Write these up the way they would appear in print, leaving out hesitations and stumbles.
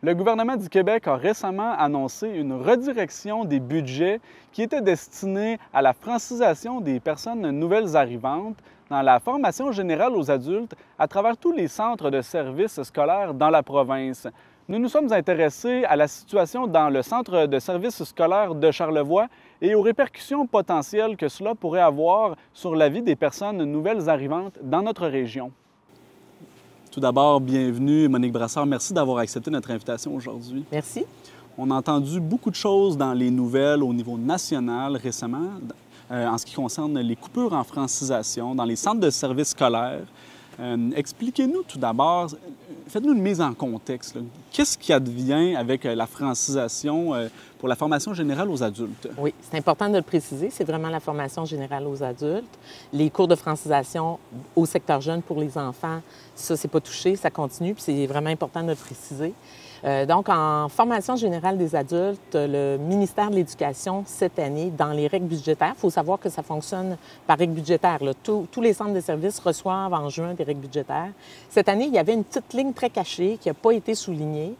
Le gouvernement du Québec a récemment annoncé une redirection des budgets qui étaient destinés à la francisation des personnes nouvelles arrivantes dans la formation générale aux adultes à travers tous les centres de services scolaires dans la province. Nous nous sommes intéressés à la situation dans le centre de services scolaires de Charlevoix et aux répercussions potentielles que cela pourrait avoir sur la vie des personnes nouvelles arrivantes dans notre région. Tout d'abord, bienvenue Monique Brassard. Merci d'avoir accepté notre invitation aujourd'hui. Merci. On a entendu beaucoup de choses dans les nouvelles au niveau national récemment en ce qui concerne les coupures en francisation dans les centres de services scolaires. Expliquez-nous tout d'abord, faites-nous une mise en contexte. Qu'est-ce qui advient avec la francisation pour la formation générale aux adultes? Oui, c'est important de le préciser. C'est vraiment la formation générale aux adultes. Les cours de francisation au secteur jeune pour les enfants, ça, c'est pas touché, ça continue, puis c'est vraiment important de le préciser. Donc, en formation générale des adultes, le ministère de l'Éducation, cette année, dans les règles budgétaires, il faut savoir que ça fonctionne par règles budgétaires. Là. Tous les centres de services reçoivent en juin des règles budgétaires. Cette année, il y avait une petite ligne très cachée qui n'a pas été soulignée,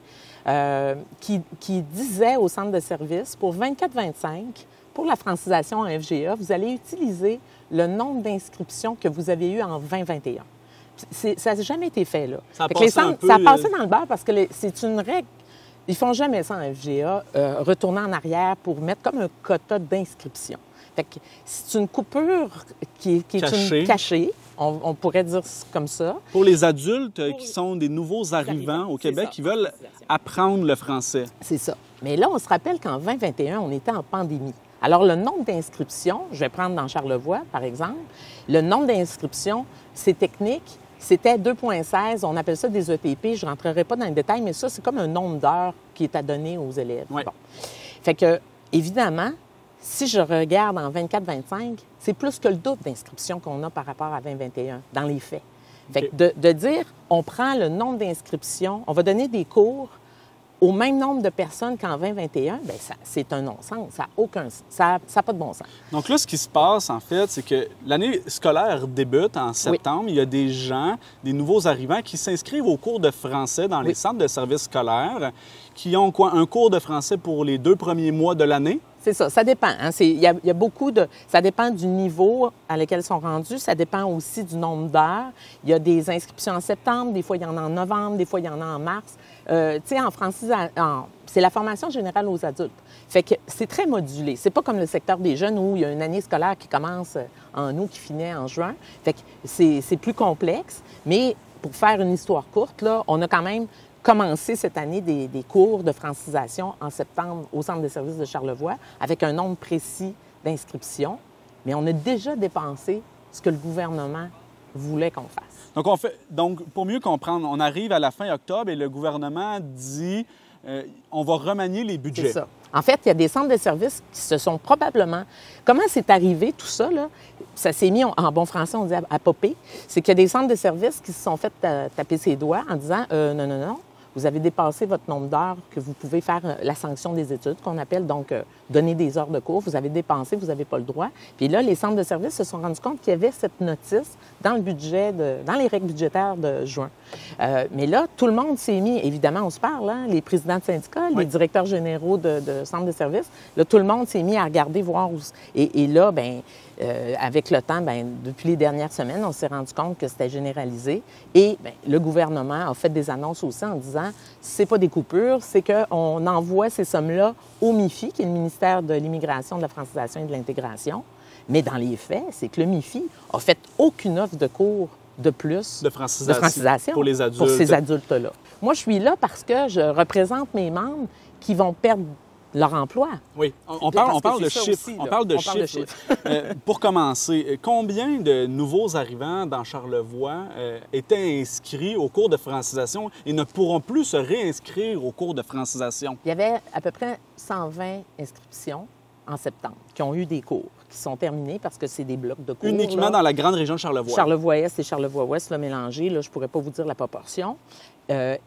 qui disait au centre de services, pour 24-25, pour la francisation en FGA, vous allez utiliser le nombre d'inscriptions que vous avez eu en 2021. Ça n'a jamais été fait, là. Ça a passé dans le beurre parce que c'est une règle. Ils ne font jamais ça en FGA, retourner en arrière pour mettre comme un quota d'inscription. Fait que c'est une coupure qui est cachée. On pourrait dire comme ça. Pour les adultes qui sont des nouveaux arrivants au Québec qui veulent apprendre le français. C'est ça. Mais là, on se rappelle qu'en 2021, on était en pandémie. Alors, le nombre d'inscriptions, je vais prendre dans Charlevoix, par exemple, le nombre d'inscriptions, c'est technique, c'était 2,16. On appelle ça des ETP. Je ne rentrerai pas dans les détails, mais ça, c'est comme un nombre d'heures qui est à donner aux élèves. Oui. Bon. Fait que, évidemment, si je regarde en 24-25, c'est plus que le double d'inscriptions qu'on a par rapport à 2021, dans les faits. Fait que de dire, on prend le nombre d'inscriptions, on va donner des cours au même nombre de personnes qu'en 2021, bien, c'est un non-sens. Ça n'a pas de bon sens. Donc là, ce qui se passe, en fait, c'est que l'année scolaire débute en septembre. Oui. Il y a des gens, des nouveaux arrivants qui s'inscrivent au cours de français dans les centres de services scolaires, qui ont quoi? Un cours de français pour les 2 premiers mois de l'année? C'est ça, ça dépend. Hein? Il y a beaucoup de... Ça dépend du niveau à lequel ils sont rendus. Ça dépend aussi du nombre d'heures. Il y a des inscriptions en septembre, des fois il y en a en novembre, des fois il y en a en mars. Tu sais, en francisation, c'est la formation générale aux adultes. Fait que c'est très modulé. C'est pas comme le secteur des jeunes où il y a une année scolaire qui commence en août, qui finit en juin. Fait que c'est plus complexe. Mais pour faire une histoire courte, là, on a quand même commencé cette année des cours de francisation en septembre au Centre de services de Charlevoix avec un nombre précis d'inscriptions. Mais on a déjà dépensé ce que le gouvernement voulait qu'on fasse. Donc, pour mieux comprendre, on arrive à la fin octobre et le gouvernement dit on va remanier les budgets. C'est ça. En fait, il y a des centres de services qui se sont probablement... Comment c'est arrivé, tout ça, là? Ça s'est mis, en bon français, on dit à popper. C'est qu'il y a des centres de services qui se sont fait taper ses doigts en disant non, vous avez dépassé votre nombre d'heures que vous pouvez faire la sanction des études, qu'on appelle donc donner des heures de cours. Vous avez dépensé, vous n'avez pas le droit. Puis là, les centres de services se sont rendus compte qu'il y avait cette notice dans le budget, dans les règles budgétaires de juin. Mais là, tout le monde s'est mis, évidemment, on se parle, hein, les présidents de syndicats, les directeurs généraux de centres de services, là, tout le monde s'est mis à regarder, voir où... Et là, bien, avec le temps, bien, depuis les dernières semaines, on s'est rendu compte que c'était généralisé. Et bien, le gouvernement a fait des annonces aussi en disant c'est pas des coupures, c'est qu'on envoie ces sommes-là au MIFI, qui est le ministère de l'Immigration, de la francisation et de l'intégration. Mais dans les faits, c'est que le MIFI a fait aucune offre de cours de plus de francisation pour les adultes. Pour ces adultes-là. Moi, je suis là parce que je représente mes membres qui vont perdre leur emploi. Oui, on parle de chiffres. On parle de chiffres. Pour commencer, combien de nouveaux arrivants dans Charlevoix étaient inscrits au cours de francisation et ne pourront plus se réinscrire au cours de francisation? Il y avait à peu près 120 inscriptions en septembre qui ont eu des cours, qui sont terminés parce que c'est des blocs de cours. Uniquement dans la grande région de Charlevoix? Charlevoix-Est et Charlevoix-Ouest, mélangés. Là, je ne pourrais pas vous dire la proportion.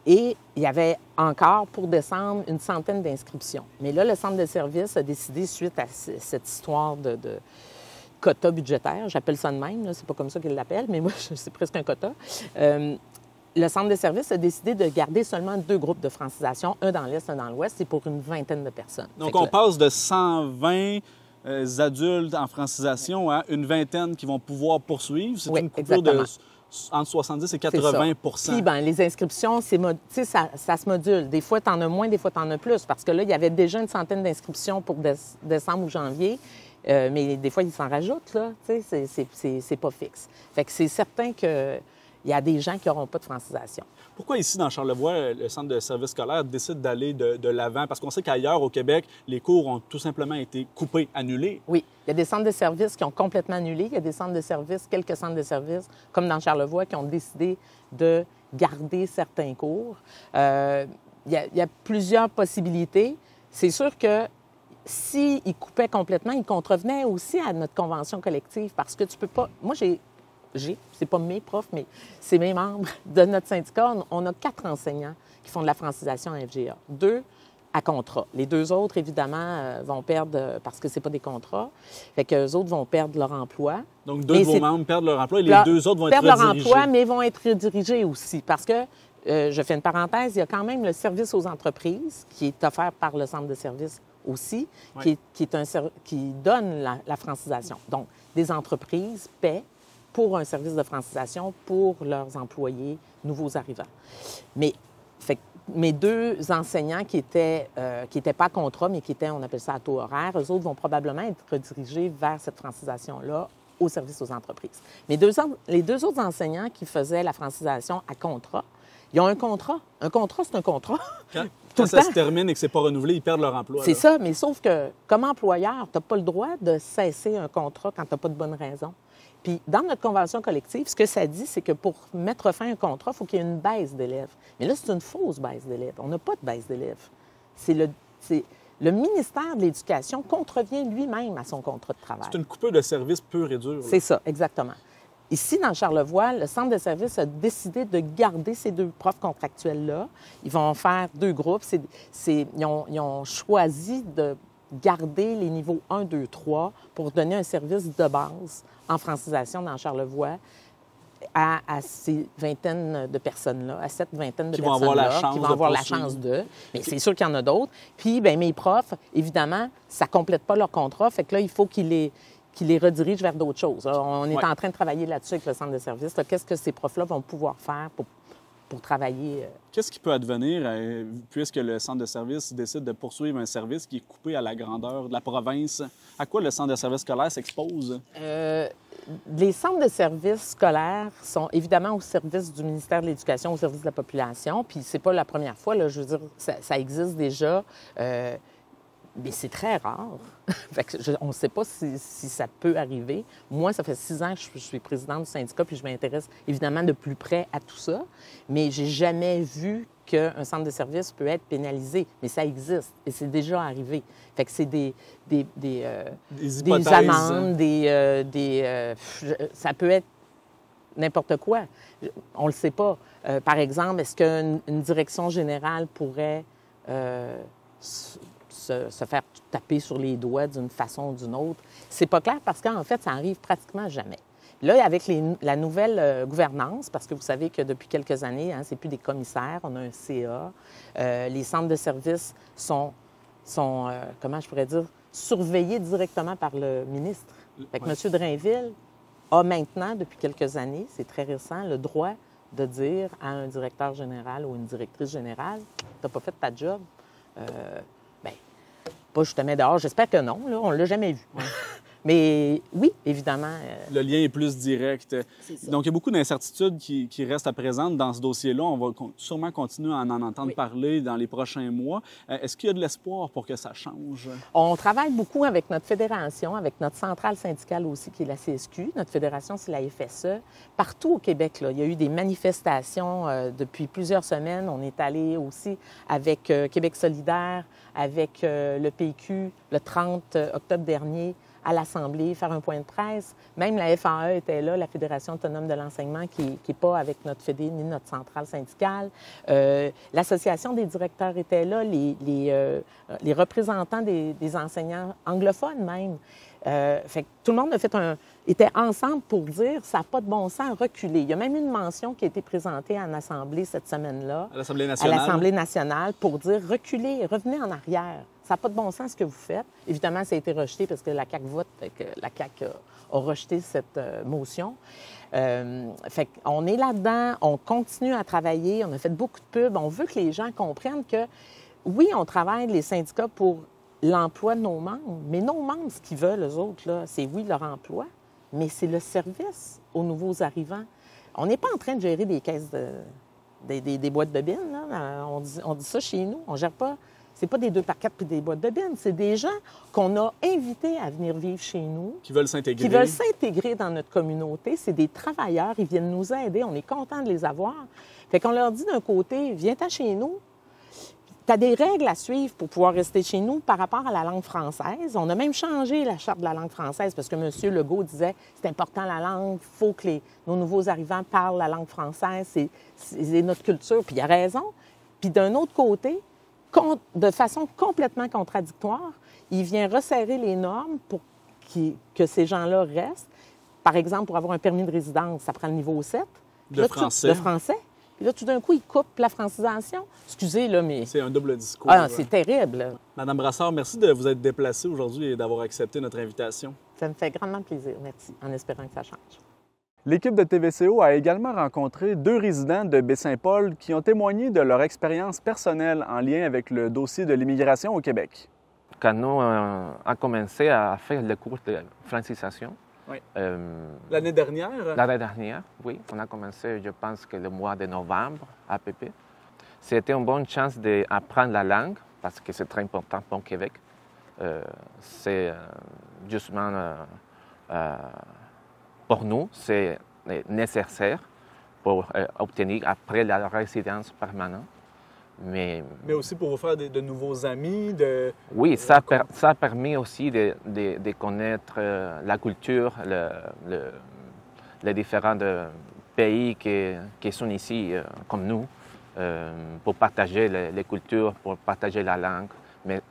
Et il y avait encore, pour décembre, une centaine d'inscriptions. Mais là, le centre de service a décidé, suite à cette histoire de quota budgétaire, j'appelle ça de même, c'est pas comme ça qu'ils l'appellent, mais moi, c'est presque un quota, le centre de services a décidé de garder seulement 2 groupes de francisation, un dans l'Est, un dans l'Ouest. C'est pour une vingtaine de personnes. Donc, on passe de 120 adultes en francisation à une vingtaine qui vont pouvoir poursuivre. C'est une coupure de entre 70 et 80 Puis, bien, les inscriptions, ça se module. Des fois, tu en as moins, des fois, tu en as plus. Parce que là, il y avait déjà une centaine d'inscriptions pour décembre ou janvier. Mais des fois, ils s'en rajoutent, là. C'est pas fixe. Fait que c'est certain qu'il y a des gens qui n'auront pas de francisation. Pourquoi ici, dans Charlevoix, le centre de services scolaires décide d'aller de l'avant? Parce qu'on sait qu'ailleurs, au Québec, les cours ont tout simplement été coupés, annulés. Oui. Il y a des centres de services qui ont complètement annulé. Il y a des centres de services, quelques centres de services, comme dans Charlevoix, qui ont décidé de garder certains cours. Il y a plusieurs possibilités. C'est sûr que s'ils coupaient complètement, ils contrevenaient aussi à notre convention collective parce que tu peux pas... Moi, c'est pas mes profs, mais c'est mes membres de notre syndicat. On a 4 enseignants qui font de la francisation à FGA. 2 à contrat. Les 2 autres, évidemment, vont perdre parce que c'est pas des contrats. Fait qu'eux autres vont perdre leur emploi. Donc, 2 de vos membres perdent leur emploi et les 2 autres vont être redirigés. Perdent leur emploi, mais vont être redirigés aussi. Parce que, je fais une parenthèse, il y a quand même le service aux entreprises qui est offert par le centre de services aussi, qui donne la francisation. Donc, des entreprises paient pour un service de francisation pour leurs employés nouveaux arrivants. Mais mes 2 enseignants qui étaient pas à contrat, mais qui étaient, on appelle ça à taux horaire, eux autres vont probablement être redirigés vers cette francisation-là au service aux entreprises. Mais les 2 autres enseignants qui faisaient la francisation à contrat, ils ont un contrat. Un contrat, c'est un contrat. Quand ça se termine et que c'est pas renouvelé, ils perdent leur emploi. C'est ça, mais sauf que, comme employeur, tu n'as pas le droit de cesser un contrat quand tu n'as pas de bonne raison. Puis, dans notre convention collective, ce que ça dit, c'est que pour mettre fin à un contrat, il faut qu'il y ait une baisse d'élèves. Mais là, c'est une fausse baisse d'élèves. On n'a pas de baisse d'élèves. Le ministère de l'Éducation contrevient lui-même à son contrat de travail. C'est une coupure de service pure et dure. C'est ça, exactement. Ici, dans Charlevoix, le centre de services a décidé de garder ces 2 profs contractuels-là. Ils vont faire 2 groupes. Ils ont choisi de garder les niveaux 1, 2, 3 pour donner un service de base en francisation dans Charlevoix à ces vingtaines de personnes-là, à cette vingtaine de personnes-là qui vont avoir la chance de. Mais c'est sûr qu'il y en a d'autres. Puis, bien, mes profs, évidemment, ça ne complète pas leur contrat. Fait que là, il faut qu'ils les redirigent vers d'autres choses. On est en train de travailler là-dessus avec le centre de services. Qu'est-ce que ces profs-là vont pouvoir faire pour travailler? Qu'est-ce qui peut advenir puisque le centre de services décide de poursuivre un service qui est coupé à la grandeur de la province? À quoi le centre de services scolaires s'expose? Les centres de services scolaires sont évidemment au service du ministère de l'Éducation, au service de la population. Puis c'est pas la première fois, là, je veux dire, ça existe déjà. Mais c'est très rare. Fait que on ne sait pas si ça peut arriver. Moi, ça fait 6 ans que je suis présidente du syndicat, puis je m'intéresse évidemment de plus près à tout ça. Mais j'ai jamais vu qu'un centre de service peut être pénalisé. Mais ça existe et c'est déjà arrivé. Fait que c'est des amendes, ça peut être n'importe quoi. On le sait pas. Par exemple, est-ce qu'une direction générale pourrait se faire taper sur les doigts d'une façon ou d'une autre? C'est pas clair parce qu'en fait, ça arrive pratiquement jamais. Là, avec la nouvelle gouvernance, parce que vous savez que depuis quelques années, c'est plus des commissaires, on a un CA. Les centres de services sont comment je pourrais dire, surveillés directement par le ministre. Fait que M. Drainville a maintenant, depuis quelques années, c'est très récent, le droit de dire à un directeur général ou une directrice générale, « T'as pas fait ta job. Pas je te mets dehors. » J'espère que non. Là, on ne l'a jamais vu. Ouais. Mais oui, évidemment. Le lien est plus direct. Donc, il y a beaucoup d'incertitudes qui restent à présent dans ce dossier-là. On va sûrement continuer à en entendre parler dans les prochains mois. Est-ce qu'il y a de l'espoir pour que ça change? On travaille beaucoup avec notre fédération, avec notre centrale syndicale aussi, qui est la CSQ. Notre fédération, c'est la FSE. Partout au Québec, là, il y a eu des manifestations depuis plusieurs semaines. On est allé aussi avec Québec solidaire, avec le PQ, le 30 octobre dernier, à l'Assemblée, faire un point de presse. Même la FAE était là, la Fédération autonome de l'enseignement, qui n'est pas avec notre fédé ni notre centrale syndicale. L'Association des directeurs était là, les représentants des enseignants anglophones même. Fait que tout le monde était ensemble pour dire ça n'a pas de bon sens, reculer. Il y a même une mention qui a été présentée à l'Assemblée cette semaine-là. À l'Assemblée nationale. À l'Assemblée nationale pour dire reculez, revenez en arrière. Ça n'a pas de bon sens ce que vous faites. Évidemment, ça a été rejeté parce que la CAQ vote, que la CAQ a rejeté cette motion. Fait qu'on est là-dedans, on continue à travailler, on a fait beaucoup de pubs. On veut que les gens comprennent que, oui, on travaille, les syndicats, pour l'emploi de nos membres, mais nos membres, ce qu'ils veulent, eux autres, là, c'est, oui, leur emploi, mais c'est le service aux nouveaux arrivants. On n'est pas en train de gérer des caisses, des boîtes de bines, là. On dit ça chez nous, on ne gère pas. C'est pas des 2x4 puis des boîtes de bines, c'est des gens qu'on a invités à venir vivre chez nous. Qui veulent s'intégrer. Qui veulent s'intégrer dans notre communauté. C'est des travailleurs, ils viennent nous aider, on est content de les avoir. Fait qu'on leur dit d'un côté, viens-t'en chez nous. Tu as des règles à suivre pour pouvoir rester chez nous par rapport à la langue française. On a même changé la charte de la langue française parce que M. Legault disait c'est important la langue, il faut que nos nouveaux arrivants parlent la langue française, c'est notre culture. Puis il a raison. Puis d'un autre côté, de façon complètement contradictoire, il vient resserrer les normes pour que ces gens-là restent. Par exemple, pour avoir un permis de résidence, ça prend le niveau 7. De français. De français. Puis là, tout d'un coup, il coupe la francisation. Excusez, là, mais... C'est un double discours. Ah, c'est terrible, là. Madame Brassard, merci de vous être déplacée aujourd'hui et d'avoir accepté notre invitation. Ça me fait grandement plaisir, merci, en espérant que ça change. L'équipe de TVCO a également rencontré 2 résidents de Baie-Saint-Paul qui ont témoigné de leur expérience personnelle en lien avec le dossier de l'immigration au Québec. Quand nous avons commencé à faire le cours de francisation, oui. L'année dernière? L'année dernière, oui. On a commencé, je pense, que le mois de novembre à peu près. C'était une bonne chance d'apprendre la langue parce que c'est très important pour le Québec. C'est justement... pour nous, c'est nécessaire pour obtenir après la résidence permanente. Mais aussi pour vous faire de nouveaux amis. Oui, ça a permis aussi de connaître la culture, les différents pays qui sont ici, comme nous, pour partager les cultures, pour partager la langue. Mais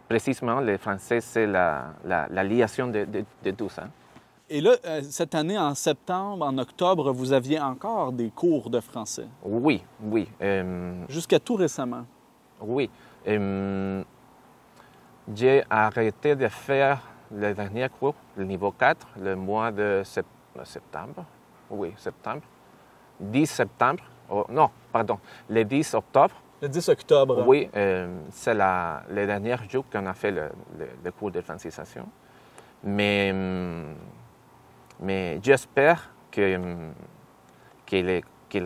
précisément, le français, c'est la liaison de tout ça. Et là, cette année, en septembre, en octobre, vous aviez encore des cours de français? Oui, oui. Jusqu'à tout récemment? Oui. J'ai arrêté de faire le dernier cours, le niveau 4, le mois de septembre. Oui, septembre. 10 septembre. Oh, non, pardon, le 10 octobre. Le 10 octobre? Oui, c'est le dernier jour qu'on a fait le cours de francisation. Mais j'espère que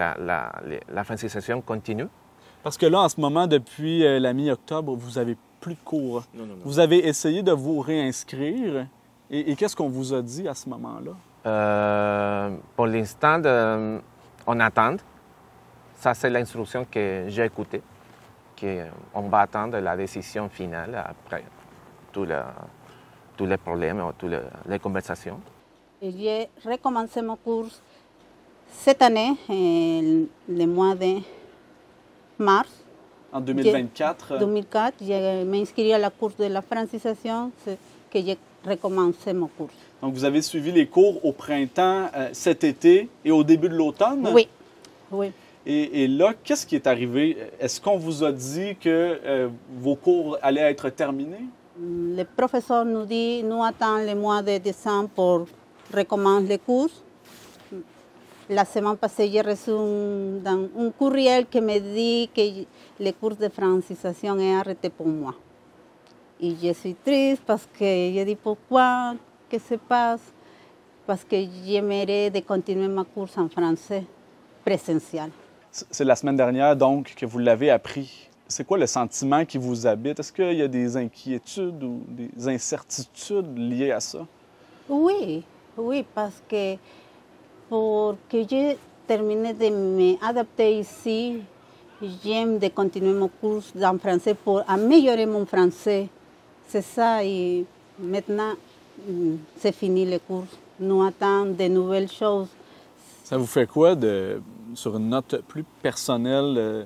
la francisation continue. Parce que là, en ce moment, depuis la mi-octobre, vous n'avez plus de cours. Non. Vous avez essayé de vous réinscrire. Et qu'est-ce qu'on vous a dit à ce moment-là? Pour l'instant, on attend. Ça, c'est l'instruction que j'ai écoutée. On va attendre la décision finale après tous les problèmes, toutes les conversations. J'ai recommencé mon cours cette année, le mois de mars. En 2024? 2004, je m'inscris à la course de la francisation, que j'ai recommencé mon cours. Donc, vous avez suivi les cours au printemps, cet été et au début de l'automne? Oui, oui. Et là, qu'est-ce qui est arrivé? Est-ce qu'on vous a dit que vos cours allaient être terminés? Le professeur nous dit, nous attendons le mois de décembre pour recommencer les cours. La semaine passée, j'ai reçu un courriel qui me dit que le cours de francisation est arrêté pour moi. Et je suis triste parce que je dis pourquoi, qu'est-ce qui se passe? Parce que j'aimerais de continuer ma course en français présentiel. C'est la semaine dernière, donc, que vous l'avez appris. C'est quoi le sentiment qui vous habite? Est-ce qu'il y a des inquiétudes ou des incertitudes liées à ça? Oui, parce que pour que je termine de m'adapter ici, j'aime de continuer mon cours en français pour améliorer mon français. C'est ça, et maintenant, c'est fini le cours. Nous attendons de nouvelles choses. Ça vous fait quoi, sur une note plus personnelle,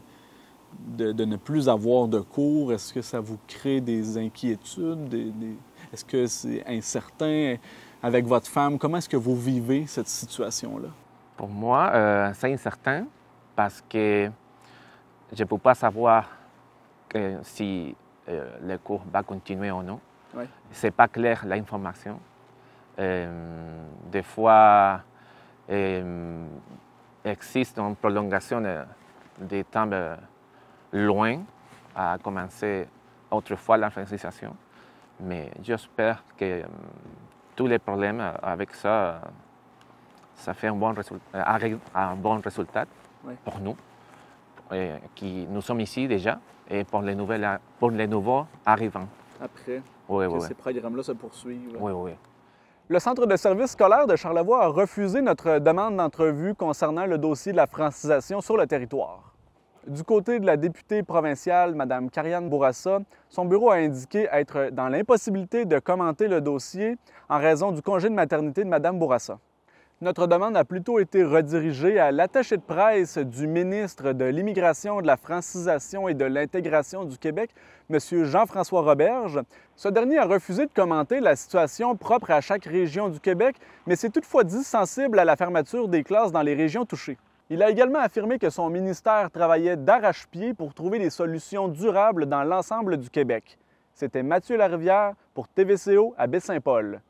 de ne plus avoir de cours? Est-ce que ça vous crée des inquiétudes? Est-ce que c'est incertain avec votre femme? Comment est-ce que vous vivez cette situation-là? Pour moi, c'est incertain parce que je ne peux pas savoir si le cours va continuer ou non. Oui. Ce n'est pas clair l'information. Des fois, existe une prolongation des temps loin à commencer autrefois la francisation. Mais j'espère que tous les problèmes avec ça, ça fait un bon résultat Oui. pour nous, qui nous sommes ici déjà, et pour les nouveaux arrivants. Après Oui, que oui, ces programmes-là se poursuivent. oui, oui. Le Centre de services scolaires de Charlevoix a refusé notre demande d'entrevue concernant le dossier de la francisation sur le territoire. Du côté de la députée provinciale, Mme Karianne Bourassa, son bureau a indiqué être dans l'impossibilité de commenter le dossier en raison du congé de maternité de Mme Bourassa. Notre demande a plutôt été redirigée à l'attaché de presse du ministre de l'Immigration, de la Francisation et de l'Intégration du Québec, M. Jean-François Roberge. Ce dernier a refusé de commenter la situation propre à chaque région du Québec, mais s'est toutefois dit sensible à la fermeture des classes dans les régions touchées. Il a également affirmé que son ministère travaillait d'arrache-pied pour trouver des solutions durables dans l'ensemble du Québec. C'était Mathieu Larivière pour TVCO à Baie-Saint-Paul.